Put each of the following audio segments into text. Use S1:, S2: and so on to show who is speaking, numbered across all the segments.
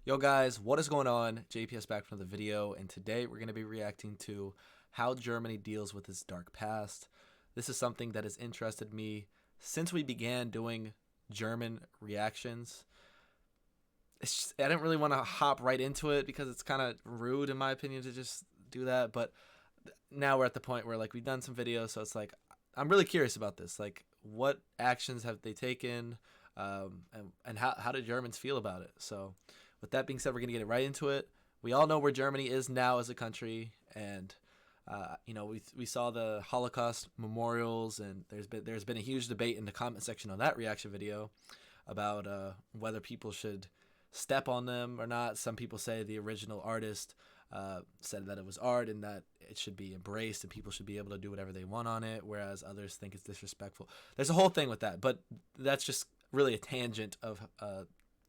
S1: Yo guys, what is going on? JPS back from the video, and today we're going to be reacting to how Germany deals with its dark past. This is something that has interested me since we began doing German reactions. I didn't really want to hop right into it because it's kind of rude in my opinion to just do that, but now we're at the point where we've done some videos, so it's I'm really curious about this. What actions have they taken, and how do Germans feel about it? So with that being said, we're going to get right into it. We all know where Germany is now as a country, and we saw the Holocaust memorials, and there's been a huge debate in the comment section on that reaction video about whether people should step on them or not. Some people say the original artist said that it was art and that it should be embraced and people should be able to do whatever they want on it, whereas others think it's disrespectful. There's a whole thing with that, but that's just really a tangent of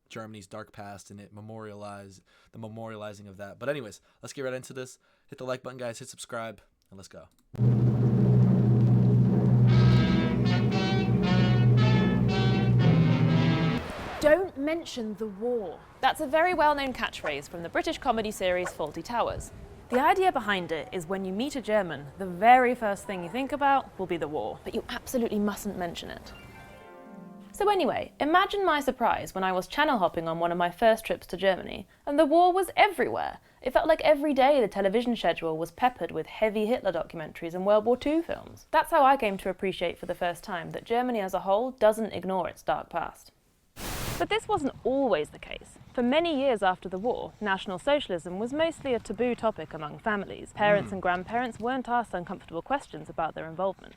S1: Germany's dark past and the memorializing of that. But anyways, let's get right into this. Hit the like button, guys. Hit subscribe, and let's go.
S2: Don't mention the war. That's a very well-known catchphrase from the British comedy series Fawlty Towers. The idea behind it is when you meet a German, the very first thing you think about will be the war, but you absolutely mustn't mention it. So anyway, imagine my surprise when I was channel hopping on one of my first trips to Germany, and the war was everywhere. It felt like every day the television schedule was peppered with heavy Hitler documentaries and World War II films. That's how I came to appreciate for the first time that Germany as a whole doesn't ignore its dark past. But this wasn't always the case. For many years after the war, National Socialism was mostly a taboo topic among families. Parents and grandparents weren't asked uncomfortable questions about their involvement.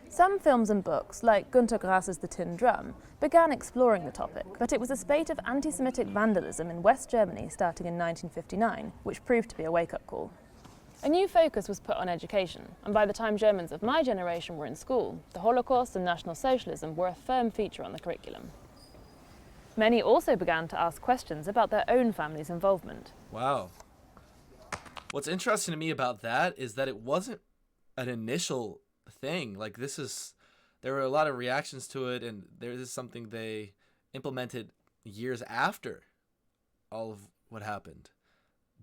S2: Some films and books, like Günter Grass's The Tin Drum, began exploring the topic, but it was a spate of anti-Semitic vandalism in West Germany starting in 1959, which proved to be a wake-up call. A new focus was put on education, and by the time Germans of my generation were in school, the Holocaust and National Socialism were a firm feature on the curriculum. Many also began to ask questions about their own family's involvement.
S1: Wow. What's interesting to me about that is that it wasn't an initial thing. There were a lot of reactions to it, and there is something they implemented years after all of what happened.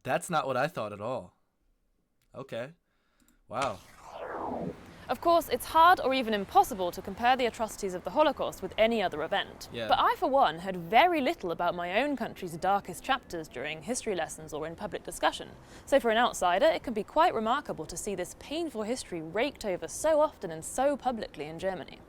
S1: That's not what I thought at all. Okay. Wow.
S2: Of course, it's hard or even impossible to compare the atrocities of the Holocaust with any other event.
S1: Yeah.
S2: But I, for one, heard very little about my own country's darkest chapters during history lessons or in public discussion. So for an outsider, it can be quite remarkable to see this painful history raked over so often and so publicly in Germany.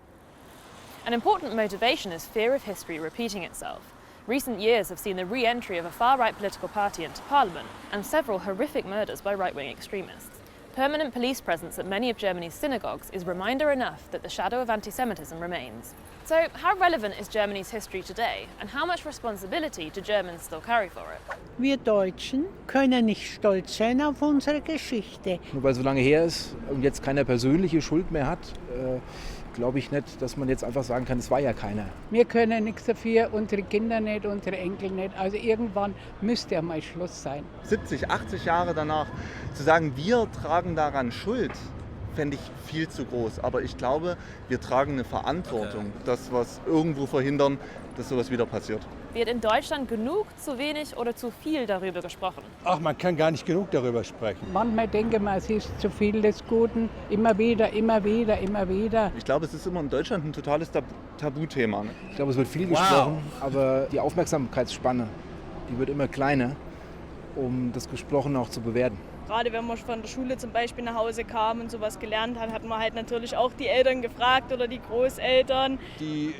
S2: An important motivation is fear of history repeating itself. Recent years have seen the re-entry of a far-right political party into parliament and several horrific murders by right-wing extremists. Permanent police presence at many of Germany's synagogues is reminder enough that the shadow of anti-Semitism remains. So, how relevant is Germany's history today, and how much responsibility do Germans still carry for it?
S3: Wir Deutschen können nicht stolz sein auf unsere Geschichte.
S4: Nur weil es so lange her ist und jetzt keiner persönliche Schuld mehr hat, glaube ich nicht, dass man jetzt einfach sagen kann, es war ja keiner.
S3: Wir können nichts dafür, unsere Kinder nicht, unsere Enkel nicht. Also irgendwann müsste einmal Schluss sein.
S5: 70, 80 Jahre danach zu sagen, wir tragen daran Schuld, fände ich viel zu groß. Aber ich glaube, wir tragen eine Verantwortung, dass wir es irgendwo verhindern, dass sowas wieder passiert.
S2: Wird in Deutschland genug, zu wenig oder zu viel darüber gesprochen?
S6: Ach, man kann gar nicht genug darüber sprechen.
S3: Manchmal denke man, es ist zu viel des Guten. Immer wieder, immer wieder, immer wieder.
S5: Ich glaube, es ist immer in Deutschland ein totales Tabuthema. Ne?
S4: Ich glaube, es wird viel gesprochen, aber die Aufmerksamkeitsspanne, die wird immer kleiner, um das Gesprochene auch zu bewerten.
S7: Gerade wenn man von der Schule zum Beispiel nach Hause kam und sowas gelernt hat, hat man halt natürlich auch die Eltern gefragt oder die Großeltern.
S6: Die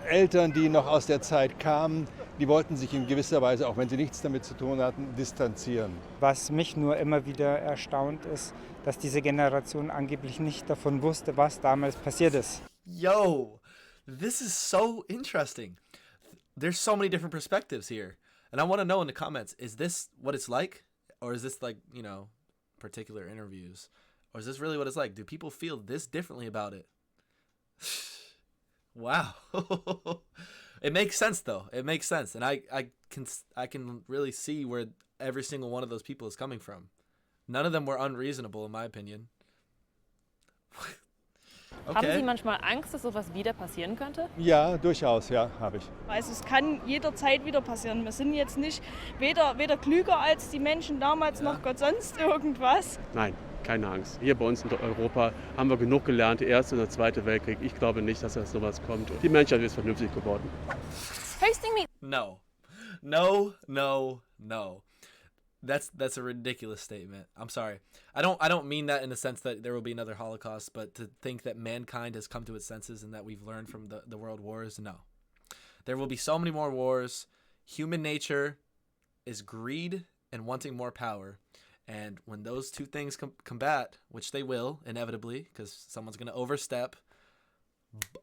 S6: Eltern, die noch aus der Zeit kamen, die wollten sich in gewisser Weise, auch wenn sie nichts damit zu tun hatten, distanzieren.
S8: Was mich nur immer wieder erstaunt ist, dass diese Generation angeblich nicht davon wusste, was damals passiert ist.
S1: Yo, this is so interesting. There's so many different perspectives here. And I want to know in the comments, is this what it's like? Or is this particular interviews? Or is this really what it's like? Do people feel this differently about it? Wow. It makes sense though. It makes sense. And I can really see where every single one of those people is coming from. None of them were unreasonable in my opinion.
S2: Haben Sie manchmal Angst, dass sowas wieder passieren könnte?
S6: Ja, durchaus, ja, habe ich.
S7: Also es kann jederzeit wieder passieren. Wir sind jetzt nicht weder klüger als die Menschen damals noch Gott sonst irgendwas.
S9: Nein, keine Angst. Hier bei uns in Europa haben wir genug gelernt, der Erste und der Zweite Weltkrieg. Ich glaube nicht, dass das sowas kommt. Die Menschheit ist vernünftig geworden.
S2: Hosting me.
S1: No. No, no, no. That's a ridiculous statement. I'm sorry. I don't mean that in the sense that there will be another Holocaust, but to think that mankind has come to its senses and that we've learned from the world wars, no. There will be so many more wars. Human nature is greed and wanting more power. And when those two things combat, which they will, inevitably, because someone's going to overstep,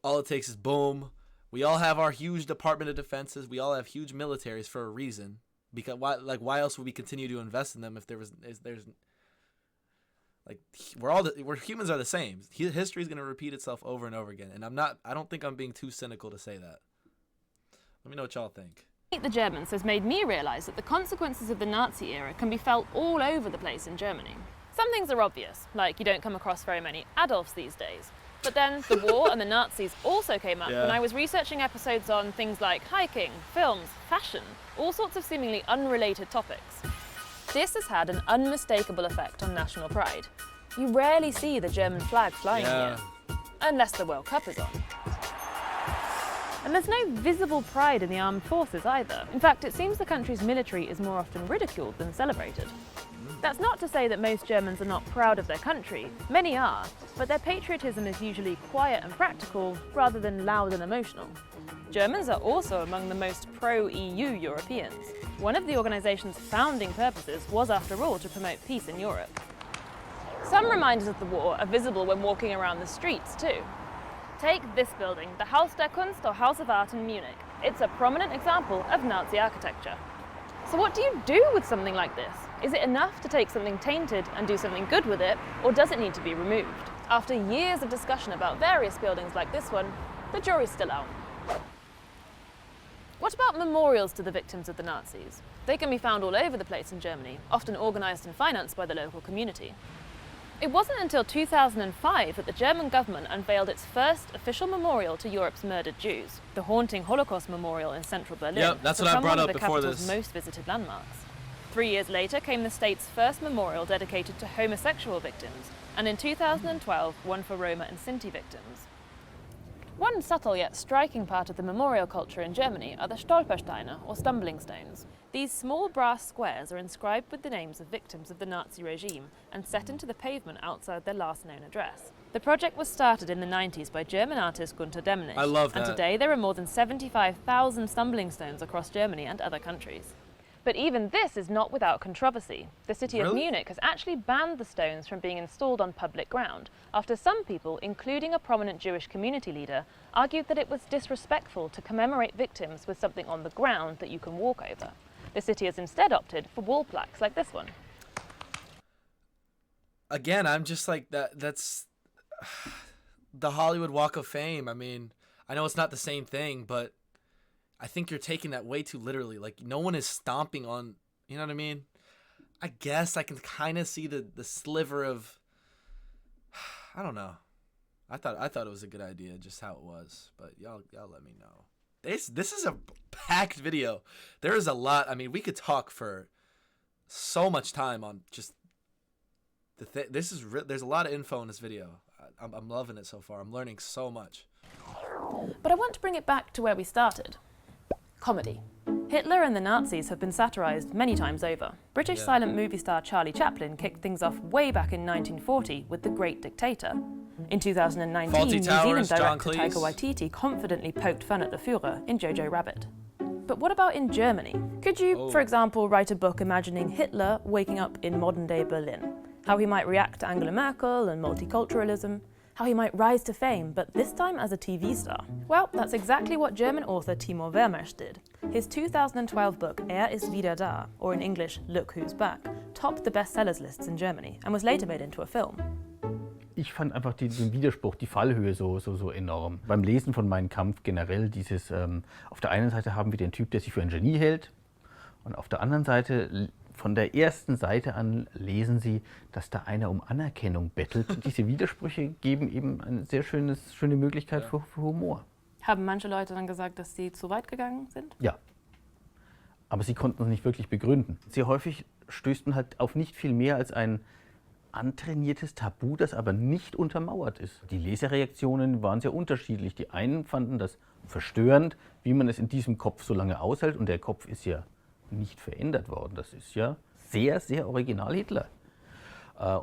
S1: all it takes is boom. We all have our huge Department of Defenses. We all have huge militaries for a reason. Because why else would we continue to invest in them if there's like we're humans are the same. History is going to repeat itself over and over again, and I don't think I'm being too cynical to say that. Let me know what y'all think.
S2: Meet the Germans has made me realise that the consequences of the Nazi era can be felt all over the place in Germany. Some things are obvious, like you don't come across very many Adolfs these days. But then the war and the Nazis also came up when I was researching episodes on things like hiking, films, fashion, all sorts of seemingly unrelated topics. This has had an unmistakable effect on national pride. You rarely see the German flag flying here, unless the World Cup is on. And there's no visible pride in the armed forces either. In fact, it seems the country's military is more often ridiculed than celebrated. That's not to say that most Germans are not proud of their country. Many are, but their patriotism is usually quiet and practical rather than loud and emotional. Germans are also among the most pro-EU Europeans. One of the organisation's founding purposes was, after all, to promote peace in Europe. Some reminders of the war are visible when walking around the streets too. Take this building, the Haus der Kunst or House of Art in Munich. It's a prominent example of Nazi architecture. So what do you do with something like this? Is it enough to take something tainted and do something good with it, or does it need to be removed? After years of discussion about various buildings like this one, the jury's still out. What about memorials to the victims of the Nazis? They can be found all over the place in Germany, often organised and financed by the local community. It wasn't until 2005 that the German government unveiled its first official memorial to Europe's murdered Jews, the haunting Holocaust Memorial in central Berlin.
S1: Yep, that's what I brought up before this.
S2: One of the capital's most visited landmarks. 3 years later came the state's first memorial dedicated to homosexual victims, and in 2012, one for Roma and Sinti victims. One subtle yet striking part of the memorial culture in Germany are the Stolpersteine, or stumbling stones. These small brass squares are inscribed with the names of victims of the Nazi regime and set into the pavement outside their last known address. The project was started in the 90s by German artist Gunter Demnig.
S1: I love that.
S2: And today there are more than 75,000 stumbling stones across Germany and other countries. But even this is not without controversy. The city of Munich has actually banned the stones from being installed on public ground, after some people, including a prominent Jewish community leader, argued that it was disrespectful to commemorate victims with something on the ground that you can walk over. The city has instead opted for wall plaques like this one.
S1: Again, I'm just like, that's the Hollywood Walk of Fame. I mean, I know it's not the same thing, but I think you're taking that way too literally. Like, no one is stomping on, you know what I mean? I guess I can kind of see the sliver of, I don't know. I thought it was a good idea, just how it was, but y'all let me know. This is a packed video. There is a lot. I mean, we could talk for so much time on just there's a lot of info in this video. I'm loving it so far. I'm learning so much.
S2: But I want to bring it back to where we started. Comedy. Hitler and the Nazis have been satirised many times over. British silent movie star Charlie Chaplin kicked things off way back in 1940 with The Great Dictator. In 2019, New Zealand director Taika Waititi confidently poked fun at the Führer in Jojo Rabbit. But what about in Germany? Could you, for example, write a book imagining Hitler waking up in modern-day Berlin? How he might react to Angela Merkel and multiculturalism? How he might rise to fame, but this time as a TV star? Well, that's exactly what German author Timur Vermeersch did. His 2012 book ist wieder da, or in English, Look Who's Back, topped the bestsellers lists in Germany and was later made into a film.
S10: Ich fand einfach den Widerspruch, die Fallhöhe so enorm. Beim Lesen von Mein Kampf generell dieses, auf der einen Seite haben wir den Typ, der sich für ein Genie hält, und auf der anderen Seite Von der ersten Seite an lesen Sie, dass da einer um Anerkennung bettelt. Und diese Widersprüche geben eben eine sehr schöne Möglichkeit für Humor.
S2: Haben manche Leute dann gesagt, dass sie zu weit gegangen sind?
S10: Ja, aber sie konnten es nicht wirklich begründen. Sehr häufig stößt man halt auf nicht viel mehr als ein antrainiertes Tabu, das aber nicht untermauert ist. Die Leserreaktionen waren sehr unterschiedlich. Die einen fanden das verstörend, wie man es in diesem Kopf so lange aushält. Und der Kopf ist ja nicht verändert worden. Das ist ja sehr, sehr original Hitler.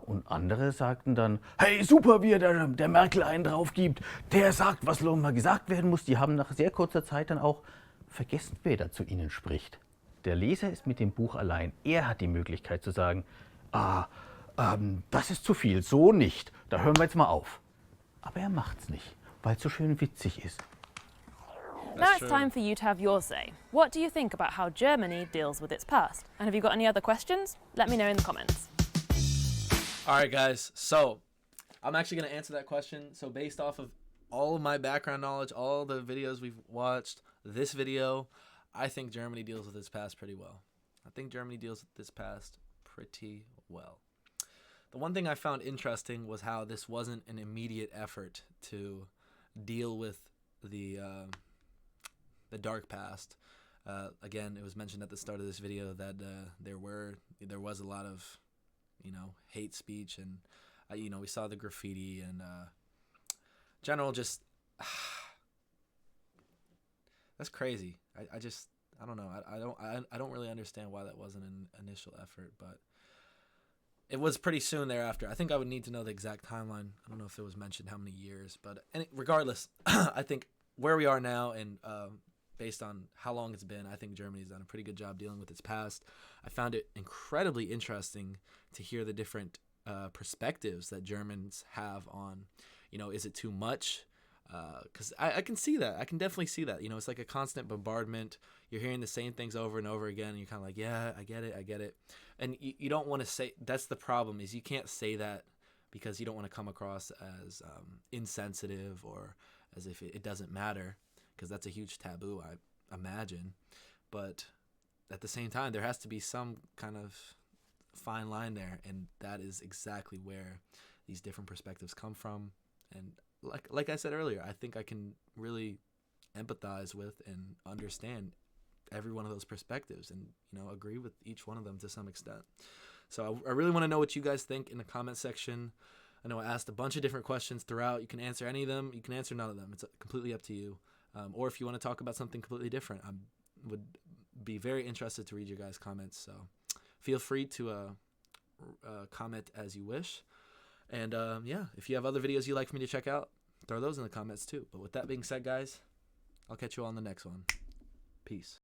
S10: Und andere sagten dann, hey, super, wie er der Merkel einen drauf gibt. Der sagt, was mal gesagt werden muss. Die haben nach sehr kurzer Zeit dann auch vergessen, wer da zu ihnen spricht. Der Leser ist mit dem Buch allein. Er hat die Möglichkeit zu sagen, das ist zu viel, so nicht. Da hören wir jetzt mal auf. Aber er macht's nicht, weil es so schön witzig ist.
S2: Now it's time for you to have your say. What do you think about how Germany deals with its past? And have you got any other questions? Let me know in the comments.
S1: All right, guys. So I'm actually going to answer that question. So based off of all of my background knowledge, all the videos we've watched, this video, I think Germany deals with its past pretty well. I think Germany deals with this past pretty well. The one thing I found interesting was how this wasn't an immediate effort to deal with the dark past. Again, it was mentioned at the start of this video that there was a lot of, hate speech, and we saw the graffiti and general just that's crazy. I don't know. I don't really understand why that wasn't an initial effort, but it was pretty soon thereafter. I think I would need to know the exact timeline. I don't know if it was mentioned how many years, but regardless, I think where we are now and based on how long it's been, I think Germany's done a pretty good job dealing with its past. I found it incredibly interesting to hear the different perspectives that Germans have on, is it too much? Because I can see that. I can definitely see that. It's like a constant bombardment. You're hearing the same things over and over again. And you're kind of like, yeah, I get it. And you don't want to say, that's the problem, is you can't say that because you don't want to come across as insensitive or as if it doesn't matter, because that's a huge taboo, I imagine. But at the same time, there has to be some kind of fine line there, and that is exactly where these different perspectives come from. And like I said earlier, I think I can really empathize with and understand every one of those perspectives and, agree with each one of them to some extent. So I really want to know what you guys think in the comment section. I know I asked a bunch of different questions throughout. You can answer any of them. You can answer none of them. It's completely up to you. Or if you want to talk about something completely different, I would be very interested to read your guys' comments. So feel free to comment as you wish. And if you have other videos you'd like for me to check out, throw those in the comments too. But with that being said, guys, I'll catch you all on the next one. Peace.